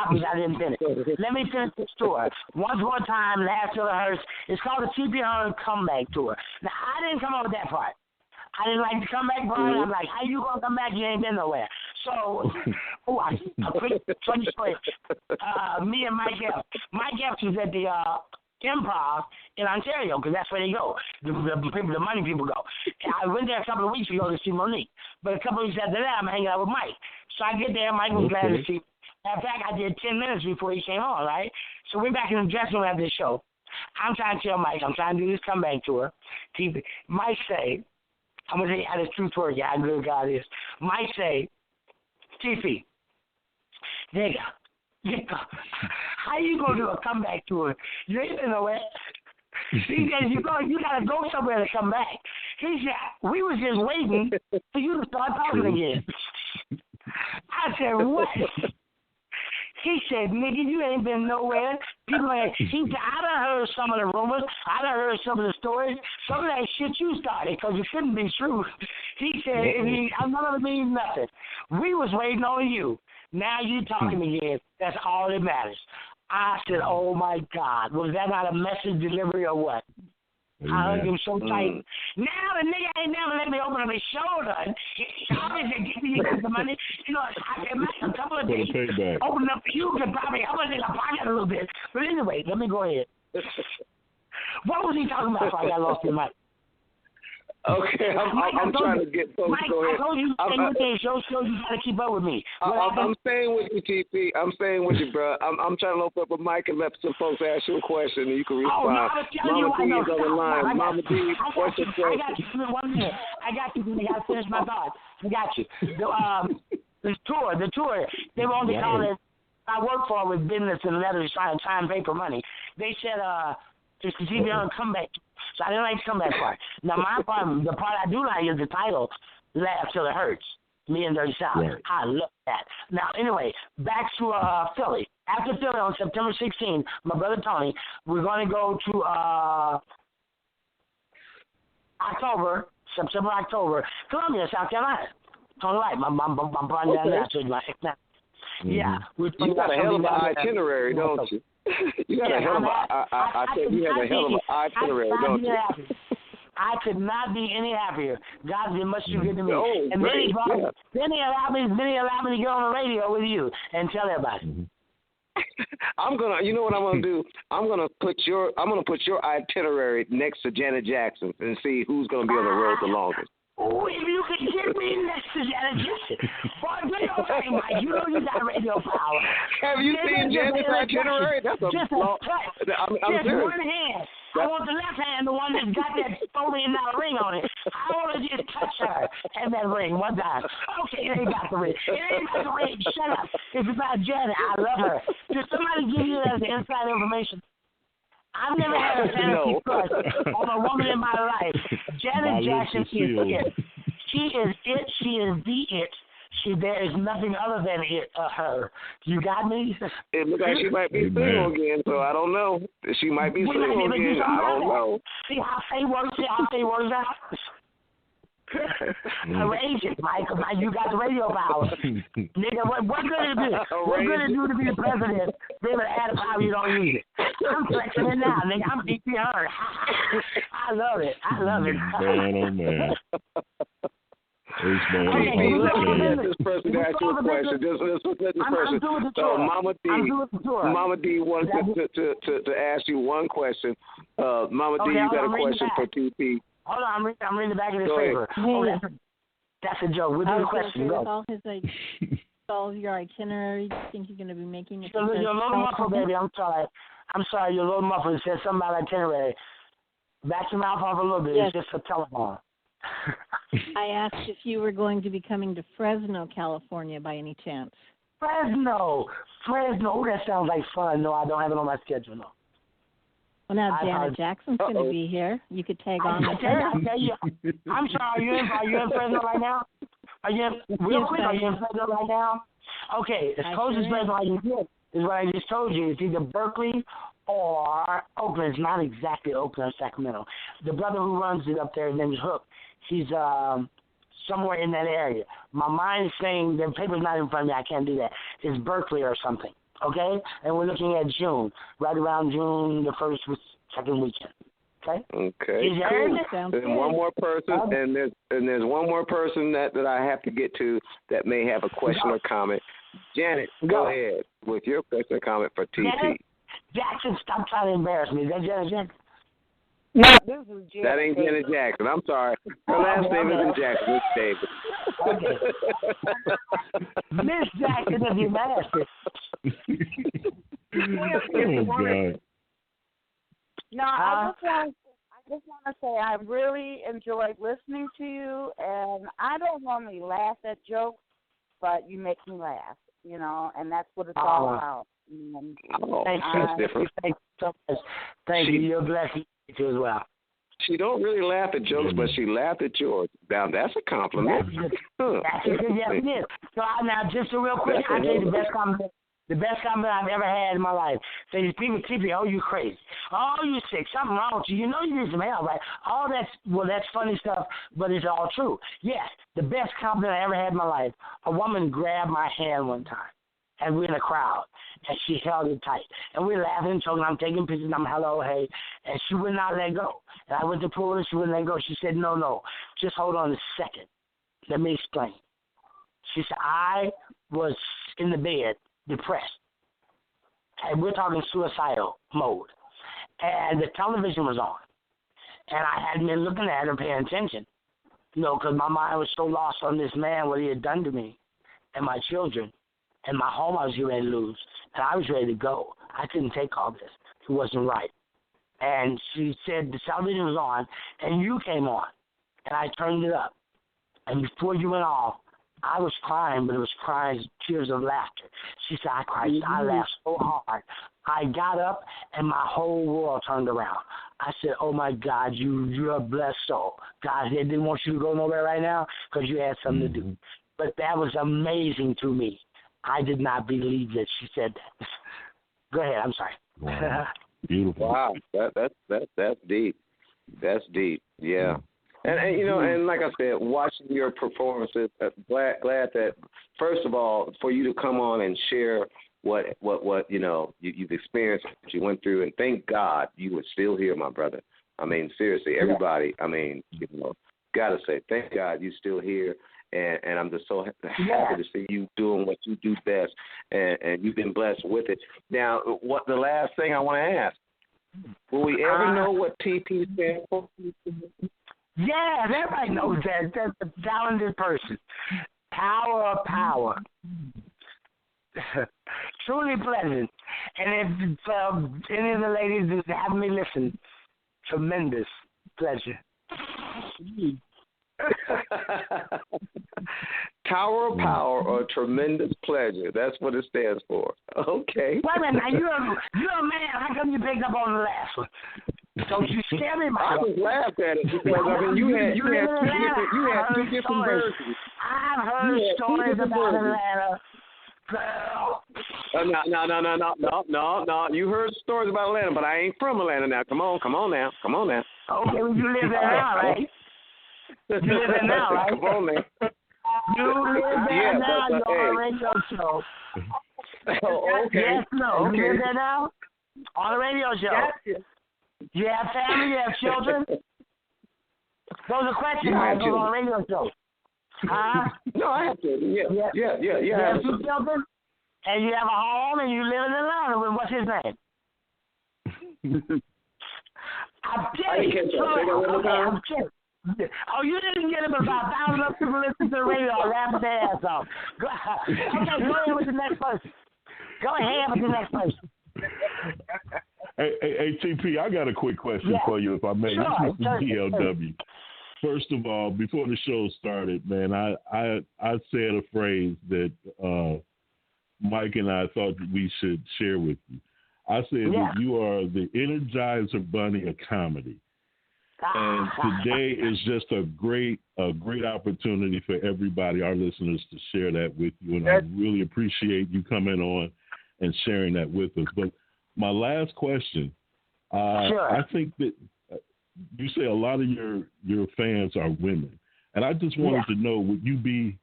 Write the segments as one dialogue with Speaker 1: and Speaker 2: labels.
Speaker 1: copies I didn't finish. Let me finish this tour. Once More Time, Last Till It Hurts. It's called the T.P. Hearn Comeback Tour. Now, I didn't come up with that part. I didn't like the comeback part. I'm like, how you going to come back? You ain't been nowhere. So, a quick funny story. Me and Mike Epps. Mike Epps was at the Improv in Ontario, because that's where they go. The money people go. And I went there a couple of weeks ago to see Monique. But a couple of weeks after that, I'm hanging out with Mike. So I get there, Mike was glad to see me. In fact, I did 10 minutes before he came on, right? So we're back in the dressing room after the show. I'm trying to tell Mike, I'm trying to do this comeback tour. Mike say, I'm going to tell you how this truth works, how good God is. Mike say, TP, nigga, how you going to do a comeback tour? You ain't been nowhere. He says, you got to go somewhere to come back. He said, we was just waiting for you to start talking again. I said, what? He said, nigga, you ain't been nowhere. People ain't. He said, I done heard some of the rumors. I done heard some of the stories. Some of that shit you started, because it couldn't be true. He said, none of it means nothing. We was waiting on you. Now you talking again. That's all that matters. I said, oh, my God. Was that not a message delivery or what? I hugged him so tight. Now the nigga ain't never let me open up his shoulder. He obviously give me the money. You know, I can make a couple of days. Open up for you could probably help us in the pocket a little bit. But anyway, let me go ahead. What was he talking about before I got lost in my...
Speaker 2: Okay, I'm trying to get folks
Speaker 1: Mike,
Speaker 2: going.
Speaker 1: I told you, show you got to keep up with me.
Speaker 2: I'm staying with you, TP. I'm staying with you, bro. I'm trying to open up a mic and let some folks ask you a question, and you can respond.
Speaker 1: No, I was telling you,
Speaker 2: Mama D is on the line.
Speaker 1: Mama
Speaker 2: D, what's your question?
Speaker 1: I got you. 1 minute. I got you. I got to finish my thought. I got you. The tour, they were only calling it, I work for with business and letters, trying to time paper money. They said, it's the TV on comeback. So I didn't like the comeback part. Now, my part, the part I do like is the title, Laugh Till It Hurts. Me and Dirty South. Right. I love that. Now, anyway, back to Philly. After Philly on September 16th, my brother Tony, we're going to go to September, October, Columbia, South Carolina. Tony Light, my partner down there. Yeah.
Speaker 2: You got a hell of an itinerary, don't you? You got a hell of a hell of an itinerary, don't you?
Speaker 1: I could not be any happier. God's been much too good to me.
Speaker 2: Oh,
Speaker 1: and then he allowed me to get on the radio with you and tell everybody.
Speaker 2: You know what I'm gonna do? I'm gonna put your itinerary next to Janet Jackson and see who's gonna be on the road the longest.
Speaker 1: Oh, if you could get me next to Janet Jackson. Boy, do your thing, Mike. You know you got radio power.
Speaker 2: Have you seen Janet's itinerary? That's a long... I'm
Speaker 1: just
Speaker 2: serious.
Speaker 1: one hand. I want the left hand, the one that's got that $4 million ring on it. I want to just touch her and that ring one time. Okay, it ain't got the ring. It ain't got the ring. Shut up. It's about Janet. I love her. Did somebody give you that as inside information? I've never had a fantasy crush on a woman in my life. Janet Jackson is it. She is it. She is the it. There is nothing other than it. Her. You got me?
Speaker 2: It looks like she might be single again, so I don't know. She might be single again. I don't know.
Speaker 1: See how they works out. Outrageous, Michael. You got the radio power. Nigga, what good it do? What good it do to be the president? Be able to add a power you don't need it. I'm flexing it now, nigga. I'm T.P. Hearn. I love it.
Speaker 2: Man, oh man. Let this person ask you a question. So Mama D wanted to ask you one question. Mama D, you got a question for TP.
Speaker 1: Hold on, I'm reading the back of this paper. Oh, that's a joke. We'll do the question. Go.
Speaker 3: All your itinerary, do you think you're going to be making it?
Speaker 1: You're a little muffled, baby. I'm sorry. You're a little muffled. It says something about itinerary. Back your mouth off a little bit. Yes. It's just a telephone.
Speaker 3: I asked if you were going to be coming to Fresno, California, by any chance.
Speaker 1: Fresno. Oh, that sounds like fun. No, I don't have it on my schedule, no.
Speaker 3: Well, now Janet Jackson's going to be here. You could tag on with her.
Speaker 1: I'm sorry. Are you in Fresno right now? Are you in Fresno right now? Okay, as close as Fresno I can get is what I just told you. It's either Berkeley or Oakland. It's not exactly Oakland or Sacramento. The brother who runs it up there, his name is Hook. He's somewhere in that area. My mind is saying the paper's not in front of me. I can't do that. It's Berkeley or something. Okay? And we're looking at June, right around June, the second weekend. Okay.
Speaker 2: Okay. Cool. There's one more person, and there's one more person that I have to get to that may have a question or comment. Janet, go ahead with your question or comment for TP.
Speaker 1: Jackson, stop trying to embarrass me. Is that Janet Jackson?
Speaker 4: No, this is Janet.
Speaker 2: That ain't Janet Jackson. I'm sorry. Her last name isn't Jackson. It's David.
Speaker 1: Okay. Miss Jackson of humanity.
Speaker 5: Oh, God.
Speaker 4: No, I just want to say I really enjoyed listening to you, and I don't normally laugh at jokes, but you make me laugh, and that's what it's all about.
Speaker 1: Thank you. Thank you so much. Thank you. You're blessed too as well.
Speaker 2: She don't really laugh at jokes, but she laughed at yours. Now that's a compliment.
Speaker 1: Yes, it is. So now, just a real quick, I'll tell you the best compliment I've ever had in my life. So these people, oh, you crazy. Oh, you sick. Something wrong with you. You know you need some help, right? All that's funny stuff, but it's all true. Yes, the best compliment I ever had in my life. A woman grabbed my hand one time, and we're in a crowd, and she held it tight. And we're laughing and talking. I'm taking pictures, and I'm hello, hey. And she would not let go. And I went to pull her, and she wouldn't let go. She said, no, just hold on a second. Let me explain. She said, I was in the bed, depressed. And we're talking suicidal mode. And the television was on. And I hadn't been looking at her, paying attention. Because my mind was so lost on this man, what he had done to me and my children and my home I was getting ready to lose. And I was ready to go. I couldn't take all this. It wasn't right. And she said the television was on, and you came on. And I turned it up. And before you went off, I was crying, but it was tears of laughter. She said, I cried. I laughed so hard. I got up, and my whole world turned around. I said, oh, my God, you're a blessed soul. God didn't want you to go nowhere right now because you had something to do. But that was amazing to me. I did not believe that she said that. Go ahead. I'm sorry.
Speaker 5: Wow. Beautiful.
Speaker 2: Wow. That's deep. That's deep. Yeah. And and like I said, watching your performances, glad that first of all for you to come on and share what you've experienced, what you went through, and thank God you were still here, my brother. I mean, seriously, everybody. I mean, gotta say thank God you're still here, and I'm just so happy to see you doing what you do best, and you've been blessed with it. Now, what the last thing I want to ask: will we ever know what TP stands for?
Speaker 1: Yeah, everybody knows that. That's a talented person. Power. Truly pleasant. And if any of the ladies is having me listen, tremendous pleasure.
Speaker 2: Tower of Power or Tremendous Pleasure. That's what it stands for. Okay.
Speaker 1: Wait a minute. Now, you're a man. How come you picked up on the last one? Don't you scare me,
Speaker 2: I just laughed at it because you had two different versions.
Speaker 1: I've heard stories about Atlanta.
Speaker 2: No. You heard stories about Atlanta, but I ain't from Atlanta now. Come on now.
Speaker 1: Okay, well, you live there now, right? You live there now, right?
Speaker 2: Come on now.
Speaker 1: You live there now. You're on a radio show.
Speaker 2: Oh, okay.
Speaker 1: Yes, no.
Speaker 2: Okay.
Speaker 1: You live there now? On a radio show.
Speaker 4: Gotcha.
Speaker 1: You have family? You have children? Those are questions I go on a radio show. Huh?
Speaker 2: No, I have children. Yeah.
Speaker 1: You have two children? And you have a home and you live in Atlanta with what's his name? I'm kidding. I'm kidding. Oh, you didn't get him about 1,000 of people listen to the radio and laugh their ass off. Okay, go ahead with the next person.
Speaker 5: Hey, TP, I got a quick question for you, if I may.
Speaker 1: Sure.
Speaker 5: This is DLW. First of all, before the show started, man, I said a phrase that Mike and I thought that we should share with you. I said that you are the Energizer Bunny of comedy. And today is just a great opportunity for everybody, our listeners, to share that with you. And I really appreciate you coming on and sharing that with us. But my last question, I think that you say a lot of your fans are women. And I just wanted to know, would you be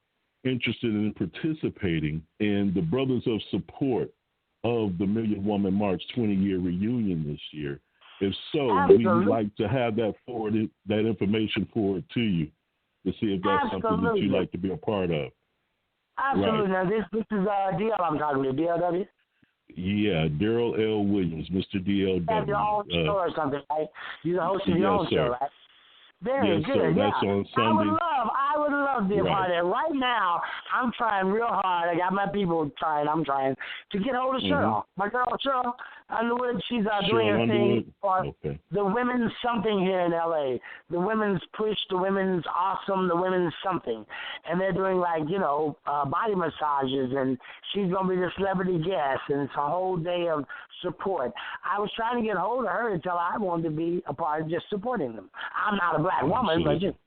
Speaker 5: interested in participating in the Brothers of Support of the Million Woman March 20-year reunion this year? If so,
Speaker 1: Absolutely.
Speaker 5: we'd like to have that information forwarded to you to see if that's something that you'd like to be a part of.
Speaker 1: Absolutely.
Speaker 5: Right.
Speaker 1: Now, this is DL I'm talking to, DLW?
Speaker 5: Yeah, Daryl L. Williams, Mr. DLW.
Speaker 1: You have your own show or something, right? You're the host of your own show, right? Very
Speaker 5: yes,
Speaker 1: good.
Speaker 5: Sir. That's on Sunday.
Speaker 1: I would love to be a part of it. Right now, I'm trying real hard. I got my people trying. I'm trying to get hold of Cheryl. My girl, Cheryl Underwood, she's doing her thing for the women's something here in L.A. The women's push, the women's awesome, the women's something. And they're doing, like, body massages, and she's going to be the celebrity guest, and it's a whole day of support. I was trying to get hold of her until I wanted to be a part of just supporting them. I'm not a black woman, but just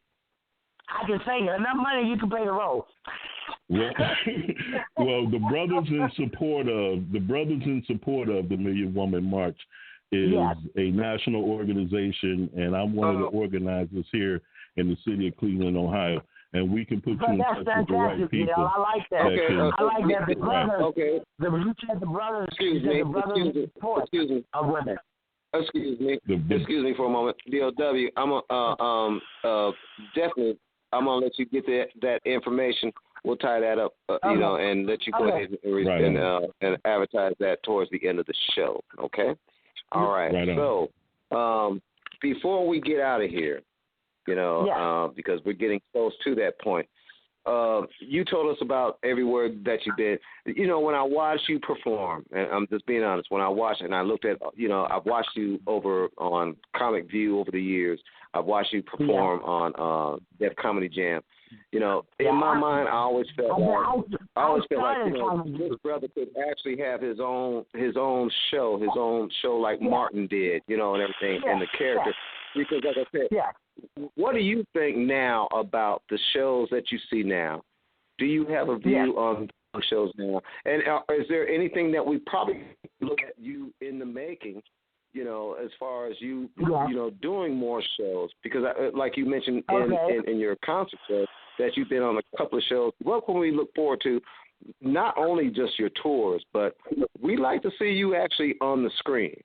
Speaker 1: I can sing enough money you can play the role.
Speaker 5: Well, the brothers in support of the Million Woman March is a national organization, and I'm one of the organizers here in the city of Cleveland, Ohio. And we can put you in touch with the right people.
Speaker 1: I like that. I like that. The brothers, the brothers, support of women.
Speaker 2: Excuse me for a moment, DLW. I'm definitely. I'm gonna let you get that information. We'll tie that up, and let you go ahead and advertise that towards the end of the show. Okay. All right. So, before we get out of here, because we're getting close to that point. You told us about every word that you did. When I watched you perform, and I'm just being honest, when I watched and I looked at, I've watched you over on Comic View over the years. I've watched you perform on Def Comedy Jam. In my mind, I always felt like this brother could actually have his own show like Martin did, and everything, and the character. Because, like I said, what do you think now about the shows that you see now? Do you have a view on shows now? And is there anything that we probably look at you in the making, as far as you, doing more shows? Because, like you mentioned in your concert show, that you've been on a couple of shows. What can we look forward to? Not only just your tours, but we like to see you actually on the screen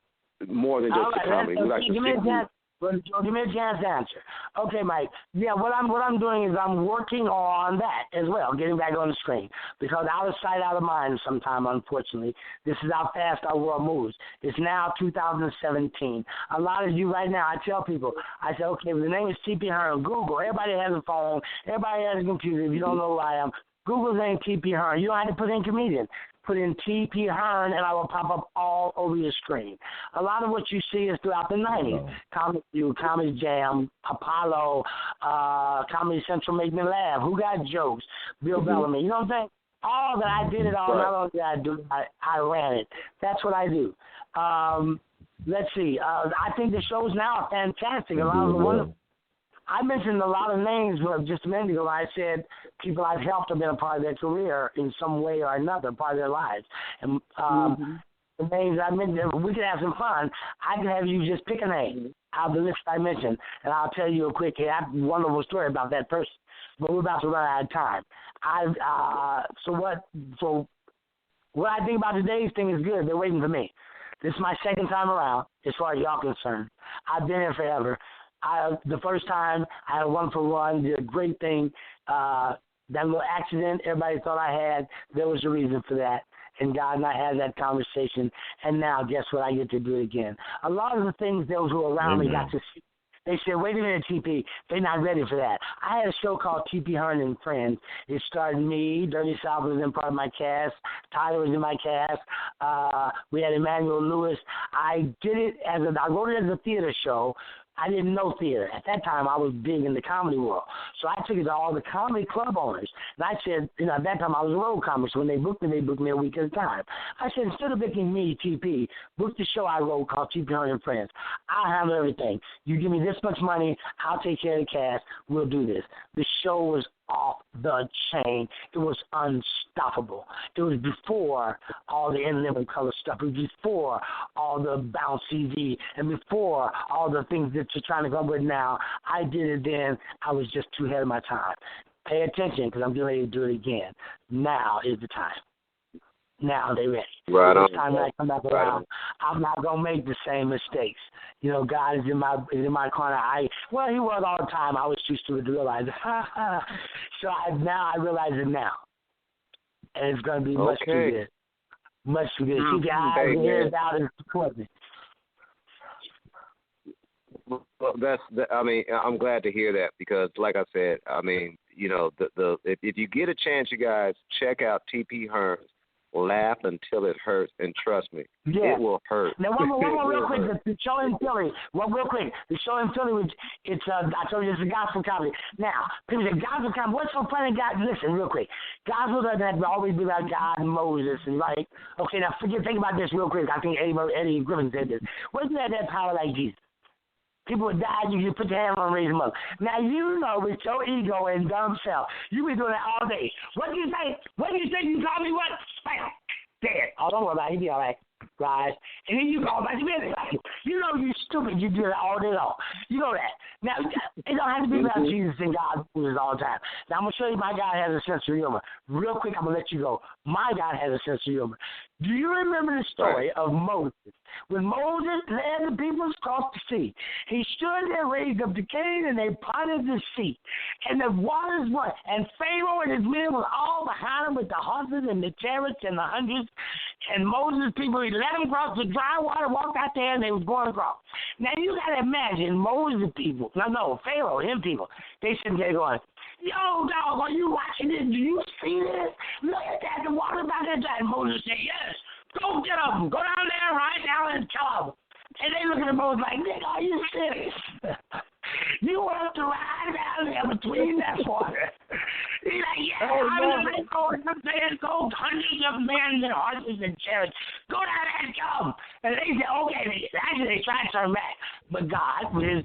Speaker 2: more than just the comedy. We like to see you.
Speaker 1: Well, give me a chance to answer. Okay, Mike. Yeah, what I'm doing is I'm working on that as well, getting back on the screen. Because out of sight, out of mind sometime, unfortunately. This is how fast our world moves. It's now 2017. A lot of you right now, I tell people, I say, okay, well, the name is T.P. Hearn. Google. Everybody has a phone. Everybody has a computer. If you don't know who I am, Google's name T.P. Hearn. You don't have to put in comedian. Put in T.P. Hearn, and I will pop up all over your screen. A lot of what you see is throughout the 90s. Comic View, Comedy Jam, Apollo, Comedy Central Make Me Laugh, Who Got Jokes, Bill Bellamy. You know what I'm saying? All that I did it all. Not only did I do it, I ran it. That's what I do. Let's see. I think the shows now are fantastic. A lot of the wonderful. I mentioned a lot of names just a minute ago. I said people I've helped have been a part of their career in some way or another, part of their lives. And the names I mentioned, we could have some fun. I can have you just pick a name out of the list I mentioned, and I'll tell you a quick, wonderful story about that person. But we're about to run out of time. So what I think about today's thing is good. They're waiting for me. This is my second time around, as far as y'all concerned. I've been here forever. The first time I had a 1-for-1, did a great thing. That little accident everybody thought I had, there was a reason for that. And God and I had that conversation. And now, guess what? I get to do it again. A lot of the things those who were around me got to see. They said, wait a minute, TP, they're not ready for that. I had a show called T.P. Hearn and Friends. It starred me, Dirty South was in part of my cast, Tyler was in my cast, we had Emmanuel Lewis. I wrote it as a theater show. I didn't know theater. At that time, I was big in the comedy world. So I took it to all the comedy club owners. And I said, at that time, I was a road comic. So when they booked me a week at a time. I said, instead of booking me, TP, book the show I wrote called T.P. Hearn and Friends. I'll handle everything. You give me this much money, I'll take care of the cast. We'll do this. The show was off the chain. It was unstoppable. It was before all the in-living color stuff. It was before all the bounce TV and before all the things that you're trying to come with now. I did it then. I was just too ahead of my time. Pay attention because I'm getting ready to do it again. Now is the time. Now they ready.
Speaker 2: Right on.
Speaker 1: This time when I come back around, I'm not gonna make the same mistakes. You know, God is in my corner. He was all the time. I was too stupid to realize it. So now I realize it now, and it's gonna be much too good. Much too good. Keep your eyes and ears out and support me.
Speaker 2: Well, I'm glad to hear that because, like I said, I mean, you know, if you get a chance, you guys check out T.P. Hearn's Laugh Until It Hurts, and trust me, it will hurt.
Speaker 1: Now, one more real quick. The show in Philly. The show in Philly, I told you, it's a gospel comedy. Now, people say, gospel comedy, what's so funny? God, listen, real quick. Gospel doesn't have to always be about God and Moses, and right? Okay, now, think about this real quick. I think Eddie Griffin said this. What if you had that power like Jesus? People would die, you just put your hand on and raise them up. Now, you know, with your ego and dumb self, you be doing that all day. What do you say? What do you say? You call me what? Bam. Dead. Oh, don't worry about it. He'll be all right. Right. And then you go about your business. You know you stupid. You do that all day long. You know that. Now, it don't have to be about Jesus and God all the time. Now, I'm going to show you my God has a sense of humor. Real quick, I'm going to let you go. My God has a sense of humor. Do you remember the story of Moses? When Moses led the people across the sea, he stood there, raised up the cane, and they parted the sea. And the waters were, and Pharaoh and his men were all behind him with the horses and the chariots and the hundreds. And Moses' people, he let them cross the dry water, walked out there, and they was going across. Now, you got to imagine Moses' people, Pharaoh, him people, they sitting there going, yo, dog, are you watching this? Do you see this? Look at that, the water about that time. Moses said, yes, go get them. Go down there right now and kill them. And they look at Moses like, nigga, are you serious? You want to ride down there between that water? He's like, yeah, I'm going to go hundreds of men and horses and chariots. Go down there and kill them. And they said, okay. Actually, they tried to turn back. But God, with his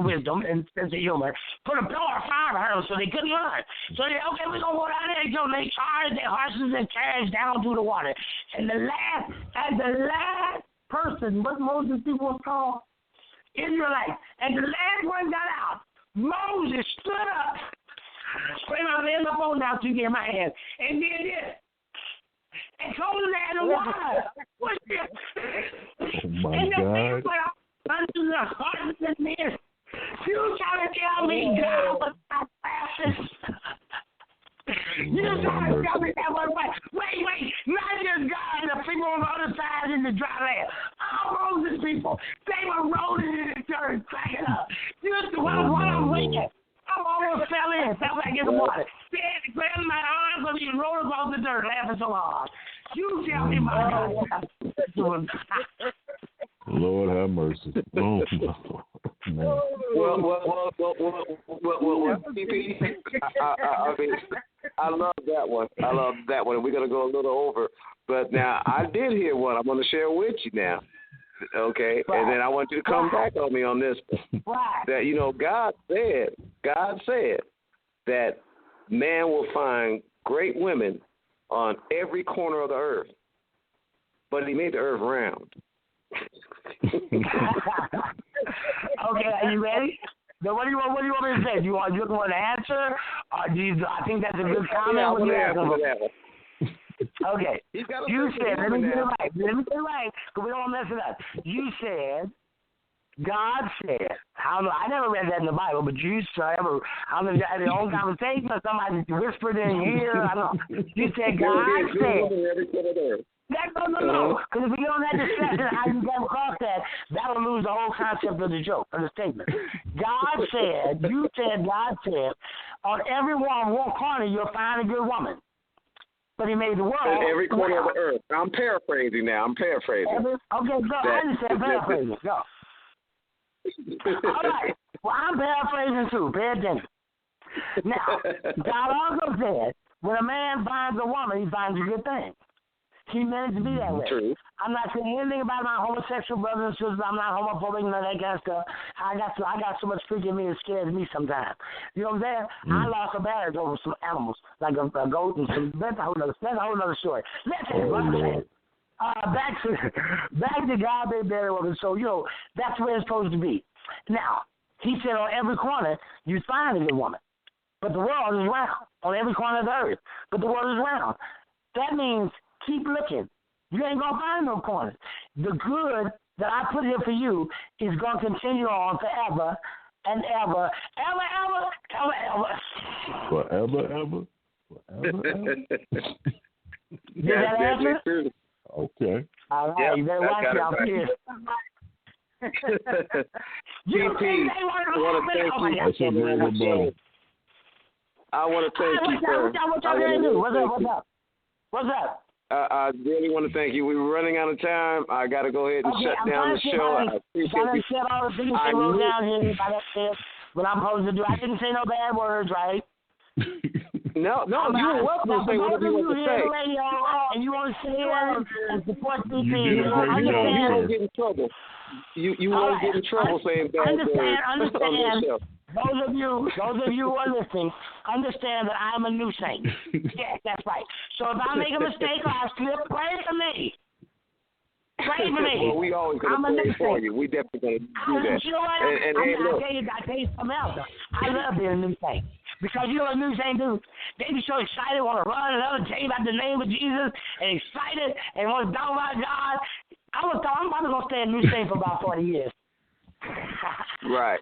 Speaker 1: wisdom and sense of humor, put a pillar of fire behind them so they couldn't run. So they said, okay, we're going to go down there. So they charged their horses and chariots down through the water. And the last person, what Moses' people was called? Israelites. And the last one got out. Moses stood up, screamed out, "Lay my phone down so you get my hand," and did this. And told them that in the water. What's this?
Speaker 5: Oh my
Speaker 1: and
Speaker 5: God.
Speaker 1: Under the horses and men. You trying to tell me God was not fastest? You trying to tell me that was right? Wait, not just God, the people on the other side in the dry land. All Moses people, they were rolling in the dirt, cracking up. While I'm waiting, I almost fell back in the water. They had to grab my arms and you rolled across the dirt, laughing so hard. You tell me, my God.
Speaker 5: Lord have mercy. Oh, no.
Speaker 2: Well, TP, I love that one. And we're going to go a little over. But now, I did hear one I'm going to share with you now. Okay? And then I want you to come back on me on this. That, you know, God said that man will find great women on every corner of the earth. But he made the earth round.
Speaker 1: Okay, are you ready? Now, what do you want me to say? Do you want an answer? Or do you? I think that's a good comment. Okay. You said, let me get it right, because we don't mess it up. You said, God said, I never read that in the Bible, but you said, I don't know if you had your own conversation or somebody whispered in your ear. I don't know. You said, God said. No. Because if we don't have discussion how you came across that, that'll lose the whole concept of the joke, of the statement. God said, God said, on every one corner you'll find a good woman. But he made the world.
Speaker 2: In every corner of the earth. I'm paraphrasing now. Okay, go.
Speaker 1: I understand paraphrasing. Go. All right. Well, I'm paraphrasing too. Pay attention. Now, God also said, when a man finds a woman, he finds a good thing. He meant it to be that way.
Speaker 2: True.
Speaker 1: I'm not saying anything about my homosexual brothers and sisters. I'm not homophobic and all that kind of stuff. I got so much freak in me it scares me sometimes. You know what I'm saying? I lost a marriage over some animals, like a goat and some. That's a whole other story. Back to God being buried with him. So, you know, that's where it's supposed to be. Now, he said on every corner you find a good woman. But the world is round. On every corner of the earth. But the world is round. That means keep looking. You ain't going to find no corners. The good that I put here for you is going to continue on forever and ever.
Speaker 5: Forever.
Speaker 1: Did that answer?
Speaker 5: Okay.
Speaker 1: All right, you better watch out here.
Speaker 2: TP, I want to thank you, sir.
Speaker 1: What y'all going to do? What's up?
Speaker 2: I really want to thank you. We were running out of time. I got to go ahead and shut down the show. I appreciate you.
Speaker 1: Said all the things I wrote down here. What I'm supposed to do. I didn't say no bad words, right?
Speaker 2: No, you were welcome to say whatever you want to say.
Speaker 1: And you want to say it and support TP.
Speaker 5: You won't
Speaker 2: get in trouble. You won't get in trouble saying bad words on this show.
Speaker 1: Those of you who are listening, understand that I'm a new saint. Yes, that's right. So if I make a mistake or I slip, pray for me. Pray for me.
Speaker 2: Well, we always going to pray for you. We definitely going to do that.
Speaker 1: You know what? I'll tell you something else. I love being a new saint. Because you know what new saint do? They be so excited, want to run another tell you about the name of Jesus, and excited, and want to talk about God. I'm probably going to stay a new saint for about 40 years.
Speaker 2: Right.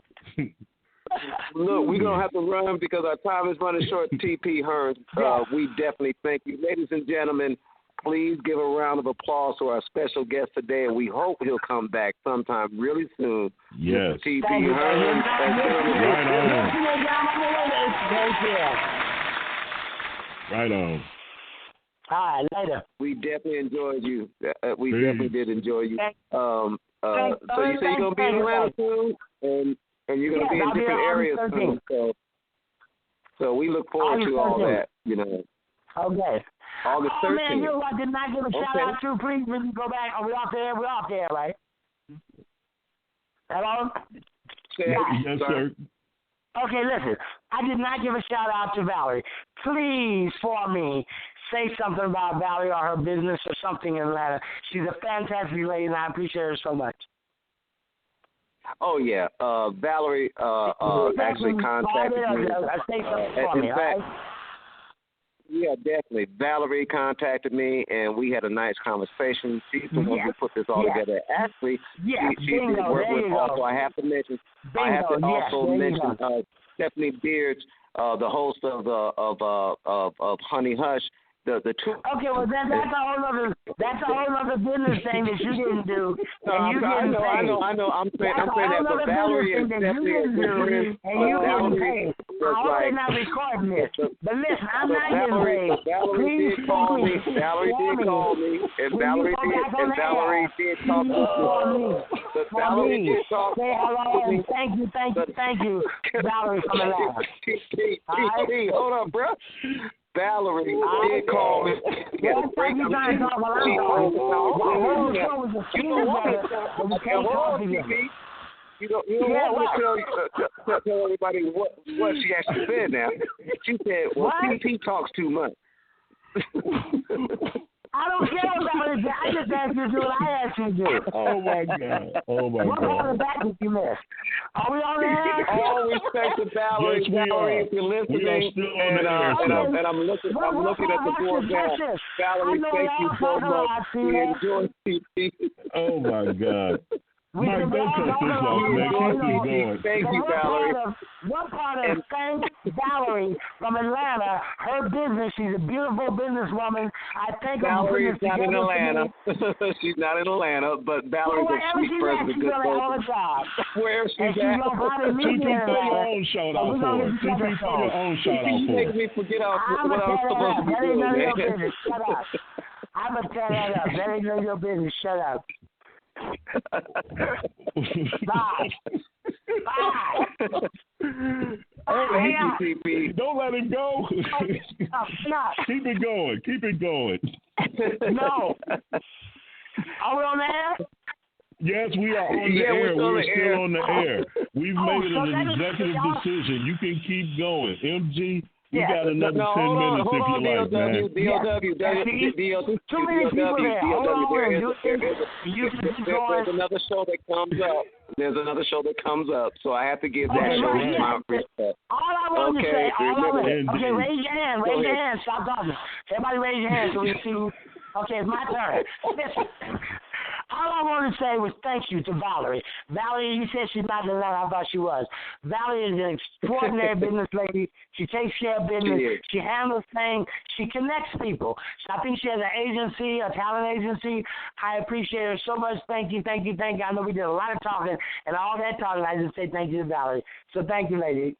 Speaker 2: Look, we're going to have to run because our time is running short. TP Hearn, we definitely thank you. Ladies and gentlemen, please give a round of applause to our special guest today, and we hope he'll come back sometime really soon.
Speaker 5: Yes.
Speaker 2: TP Hearn.
Speaker 5: Right on.
Speaker 1: All right, later.
Speaker 2: We definitely enjoyed you. We definitely did enjoy you. So you say you're going to be in Atlanta soon, and you're going to be in different areas soon. So we look forward to all that, you know.
Speaker 1: Okay.
Speaker 2: August 13th.
Speaker 1: Man, you know what? Did not give a shout out to? Please, when you go back, are we off there? We're off there, right? Hello?
Speaker 5: Yes, sir.
Speaker 1: Okay, listen. I did not give a shout out to Valerie. Please, for me, say something about Valerie or her business or something in Atlanta. She's a fantastic lady, and I appreciate her so much.
Speaker 2: Oh, yeah. Valerie actually contacted me.
Speaker 1: Say something for me, all right?
Speaker 2: Yeah, definitely. Valerie contacted me, and we had a nice conversation. She's the one who put this all together. Actually, she did work with also. I have to mention Stephanie Beards, the host of Honey Hush. The two.
Speaker 1: Okay, well that's a whole other business thing that you didn't do.
Speaker 2: I know. I'm saying that, but Valerie and Stephanie are different.
Speaker 1: And you didn't pay. I hope they're not recording this. But listen, I'm not getting paid.
Speaker 2: Valerie did call me, and Valerie did talk to me. But Valerie did talk to me.
Speaker 1: Say hello and thank you, Valerie from Atlanta.
Speaker 2: Hold up, bro. Valerie did call me. You don't want to tell everybody what she actually said now. She said, well, TP talks too much.
Speaker 1: I don't care about it. I just asked you to do what I asked you to do.
Speaker 5: Oh, my God.
Speaker 1: What part of that did you miss? Are we on there?
Speaker 2: All respect to Valerie.
Speaker 5: Yes, we
Speaker 2: Valerie,
Speaker 5: are.
Speaker 2: if you're listening.
Speaker 5: We are still on the air,
Speaker 2: and I'm looking at the board now. Valerie, thank you so much. We enjoy TP.
Speaker 5: Oh, my God. Mike, don't cut this off, man. Keep this going.
Speaker 2: Thank you, Valerie.
Speaker 1: What part of thank Valerie from Atlanta, her business, she's a beautiful businesswoman. I think
Speaker 2: Valerie's not in Atlanta. She's not in Atlanta, but Valerie's a sweet person.
Speaker 1: She's all the job.
Speaker 2: Where she's at.
Speaker 5: TP, put your own shout out for her. TP, put your own shout out for her.
Speaker 2: You make me forget what I was supposed to be doing.
Speaker 1: That ain't none of your business. Shut up. I'm going to tell that up. That ain't none of your business. Shut up. Bye.
Speaker 2: TP.
Speaker 5: Don't let him go.
Speaker 1: Stop.
Speaker 5: Keep it going. Keep it going.
Speaker 1: No. Are we on the air?
Speaker 5: Yes, we are on the air. We're still on the air. We've made an executive decision. You can keep going. MG, we got another 10 minutes if you like, man.
Speaker 1: Too many people there.
Speaker 2: There's another show that comes up. So I have to give that show my respect.
Speaker 1: All I want to say, raise your hand. Stop talking. Everybody raise your hand so we see Okay, it's my turn. Listen, all I want to say was thank you to Valerie. Valerie, you said she's not the letter I thought she was. Valerie is an extraordinary business lady. She takes care of business. She handles things. She connects people. I think she has an agency, a talent agency. I appreciate her so much. Thank you, thank you, thank you. I know we did a lot of talking, and all that talking, I just say thank you to Valerie. So thank you, lady.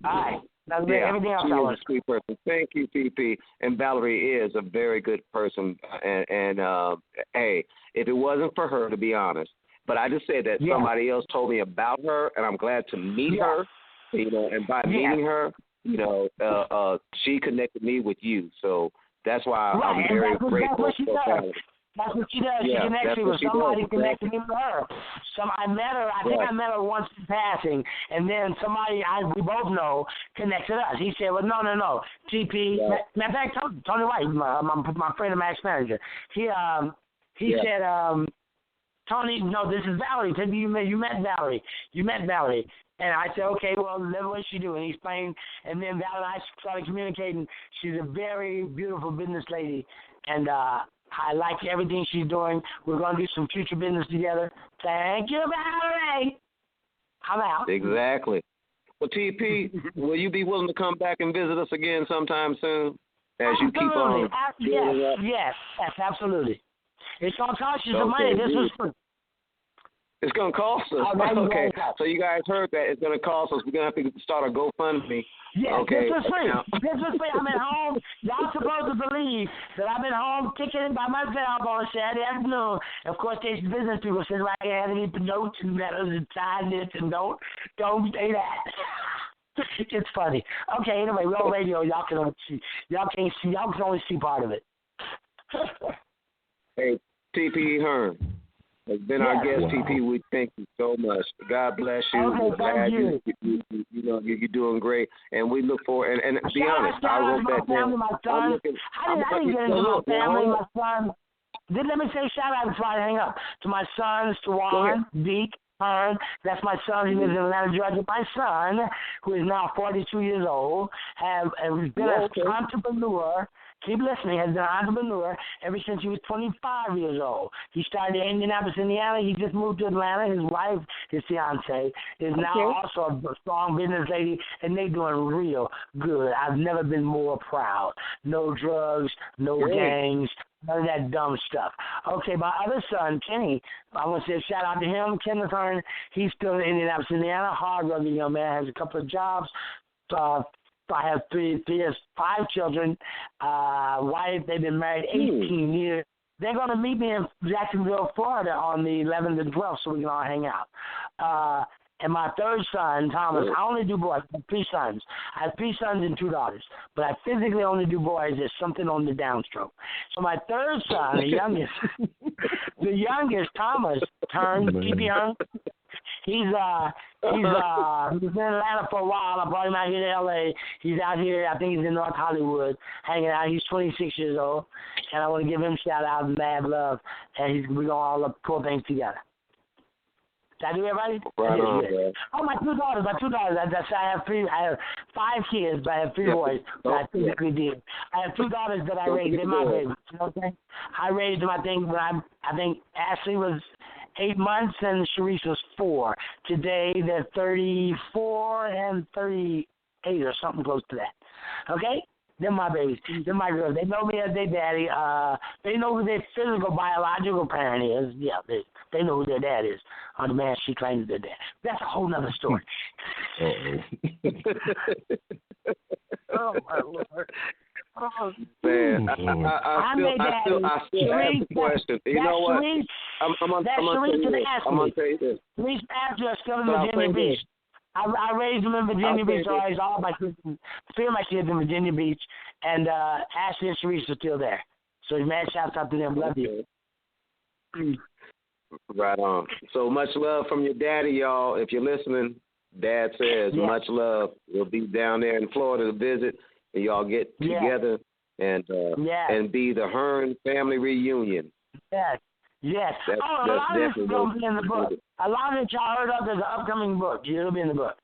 Speaker 1: All right. That's everything else
Speaker 2: she
Speaker 1: I
Speaker 2: is
Speaker 1: want.
Speaker 2: A sweet person. Thank you, TP. And Valerie is a very good person. And hey, if it wasn't for her, to be honest, but I just said that somebody else told me about her, and I'm glad to meet her. You know, and by meeting her, you know, she connected me with you. So that's why I'm very grateful for Valerie.
Speaker 1: That's what she does. She connects people. Somebody connected me with her. I met her. I think I met her once in passing, and then somebody we both know connected us. He said, "Well, no, TP." Matter of fact, Tony White, my friend and Max manager. He said, "Tony, no, this is Valerie. You met Valerie. You met Valerie." And I said, okay, well, what does she do? And he explained, and then Val and I started communicating. She's a very beautiful business lady, and I like everything she's doing. We're going to do some future business together. Thank you, Valerie. I'm out.
Speaker 2: Exactly. Well, TP, will you be willing to come back and visit us again sometime soon? As you keep on.
Speaker 1: Yes, absolutely. It's going to cost you some money. This was free.
Speaker 2: It's going to cost us. Okay. So you guys heard that. It's going to cost us. We're going to have to start a GoFundMe.
Speaker 1: Yeah,
Speaker 2: okay.
Speaker 1: This was free. I'm at home. Y'all supposed to believe that I'm at home kicking by myself on a Saturday afternoon. Of course, there's business people sitting right here having the notes and letters and sign this and don't say that. It's funny. Okay, anyway, we're on radio. Y'all can only see. Y'all can only see part of it.
Speaker 2: Hey, TP Hearn has been our guest. TP, we thank you so much. God bless you.
Speaker 1: Okay,
Speaker 2: we're glad you know you're doing great, and we look forward. And be honest, I wrote that down.
Speaker 1: I didn't get into my family, my son. Let me say shout out before I hang up to my sons, to Juan, Deke, Hearn. That's my son. He lives in Atlanta, Georgia. My son, who is now 42 years old, has been an entrepreneur. Keep listening. Has been an entrepreneur ever since he was 25 years old. He started in Indianapolis, Indiana. He just moved to Atlanta. His wife, his fiance, is now also a strong business lady, and they're doing real good. I've never been more proud. No drugs, no gangs, none of that dumb stuff. Okay, my other son, Kenny, I want to say a shout out to him, Kenneth Hearn. He's still in Indianapolis, Indiana. Hard-working young man, has a couple of jobs. I have five children. Wife, they've been married 18 years. They're going to meet me in Jacksonville, Florida on the 11th and 12th so we can all hang out. And my third son, Thomas, I only do boys. I have 3 sons. I have 3 sons and 2 daughters. But I physically only do boys. There's something on the downstroke. So my third son, the youngest, Thomas, Hearn, TP Hearn, he's in Atlanta for a while. I brought him out here to L.A. He's out here. I think he's in North Hollywood hanging out. He's 26 years old. And I want to give him a shout-out and mad love. And we're going to all pull things together. Did I do everybody?
Speaker 2: Right on, man.
Speaker 1: Oh, my two daughters. I have 5 kids, but I have 3 boys that I physically did. I have 2 daughters that I raised. They're my babies. You know what I'm saying? I raised them, I think, when I think Ashley was 8 months and Sharice was 4. Today, they're 34 and 38 or something close to that. Okay? They're my babies. They're my girls. They know me as their daddy. They know who their physical, biological parent is. Yeah, they know who their dad is. Or the man she claims their dad. That's a whole nother story. Oh, my Lord. Oh,
Speaker 2: man, I still ask the question. You know what? I'm going to say this.
Speaker 1: Sharice Pastor is still in Virginia Beach. I raised them in Virginia Beach. So I raised all my kids, 3 of my kids in Virginia Beach, and Ashley and Sharice are still there. So mad shouts out to them. Love you.
Speaker 2: Right on. So much love from your daddy, y'all. If you're listening, Dad says much love. We'll be down there in Florida to visit, and y'all get together and be the Hearn family reunion.
Speaker 1: Yes. Yes. A lot of this is going to be in the book. A lot of it y'all heard of. There's an upcoming book. It'll be in the book.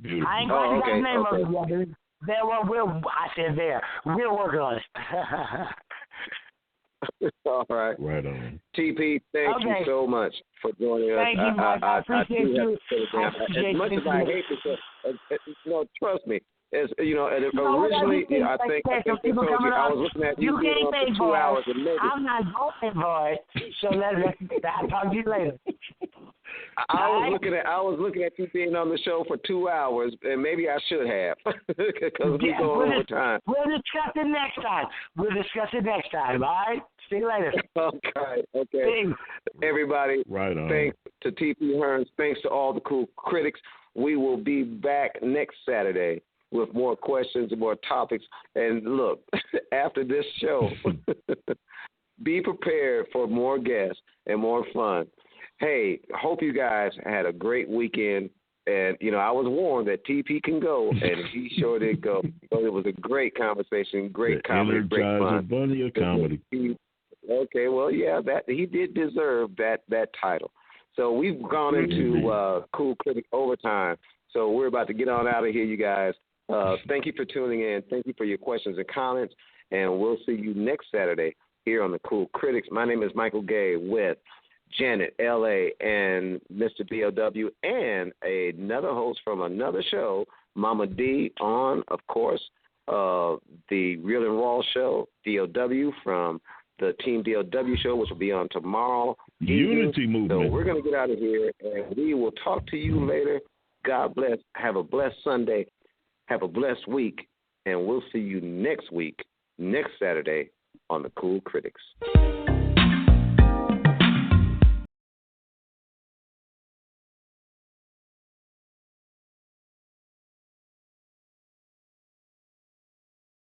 Speaker 5: Beautiful.
Speaker 1: I ain't quite got the name of it yet. There, well, I said there. We'll work on it.
Speaker 2: All right.
Speaker 5: Right on.
Speaker 2: TP, thank you so much for joining us.
Speaker 1: Thank you, Mike. I appreciate you.
Speaker 2: As much as I hate this, trust me. As you know, originally, I think I told you, I was looking at you for 2 hours and maybe.
Speaker 1: I'm not going for it. So I'll talk to you later.
Speaker 2: I was looking at you being on the show for 2 hours, and maybe I should have, because we go over time.
Speaker 1: We'll discuss it next time. All right? See you later.
Speaker 2: Okay. Thanks. Everybody,
Speaker 5: right on.
Speaker 2: Thanks to TP Hearn. Thanks to all the cool critics. We will be back next Saturday with more questions and more topics. And look, after this show, be prepared for more guests and more fun. Hey, hope you guys had a great weekend. And, I was warned that TP can go, and he sure did go. So it was a great conversation, great comedy, great fun.
Speaker 5: Bunny of comedy.
Speaker 2: Okay, well, yeah, that he did deserve that title. So we've gone into Cool Critic Overtime. So we're about to get on out of here, you guys. Thank you for tuning in. Thank you for your questions and comments. And we'll see you next Saturday here on the Cool Critics. My name is Michael Gay with Janet, L.A., and Mr. D.O.W., and another host from another show, Mama D, on, of course, the Real and Raw show, D.O.W., from the Team D.O.W. show, which will be on tomorrow.
Speaker 5: Unity Movement.
Speaker 2: So we're going to get out of here, and we will talk to you later. God bless. Have a blessed Sunday. Have a blessed week, and we'll see you next week, next Saturday, on the Cool Critics.